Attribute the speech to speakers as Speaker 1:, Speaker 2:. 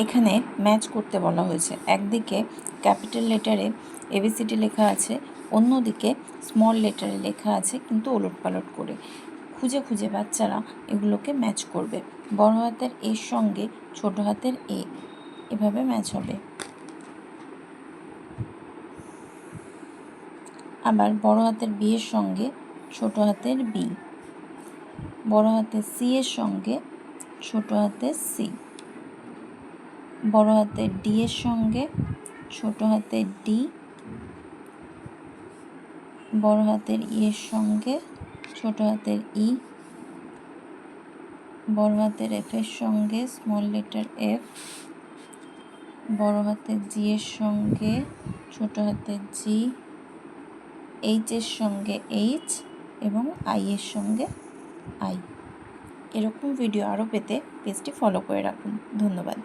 Speaker 1: এখানে ম্যাচ করতে বলা হয়েছে। একদিকে ক্যাপিটাল লেটারে এবিসিডি লেখা আছে, অন্যদিকে স্মল লেটারে লেখা আছে কিন্তু ওলটপালট করে। খুঁজে খুঁজে বাচ্চারা এগুলোকে ম্যাচ করবে। বড় হাতের এর সঙ্গে ছোট হাতের এ, এভাবে ম্যাচ হবে। আবার বড় হাতের বি এর সঙ্গে ছোট হাতের বি, বড় হাতের সি এর সঙ্গে ছোট হাতের সি, বড় হাতের ডি এর সঙ্গে ছোট হাতের ডি, বড় হাতের ই এর সঙ্গে ছোট হাতের ই, বড় হাতের এফ এর সঙ্গে স্মল লেটার এফ, বড় হাতের জি এর সঙ্গে ছোট হাতের জি, এইচ এর সঙ্গে এইচ এবং আই এর সঙ্গে আই। এরকম ভিডিও আরও পেতে পেজটি ফলো করে রাখুন। ধন্যবাদ।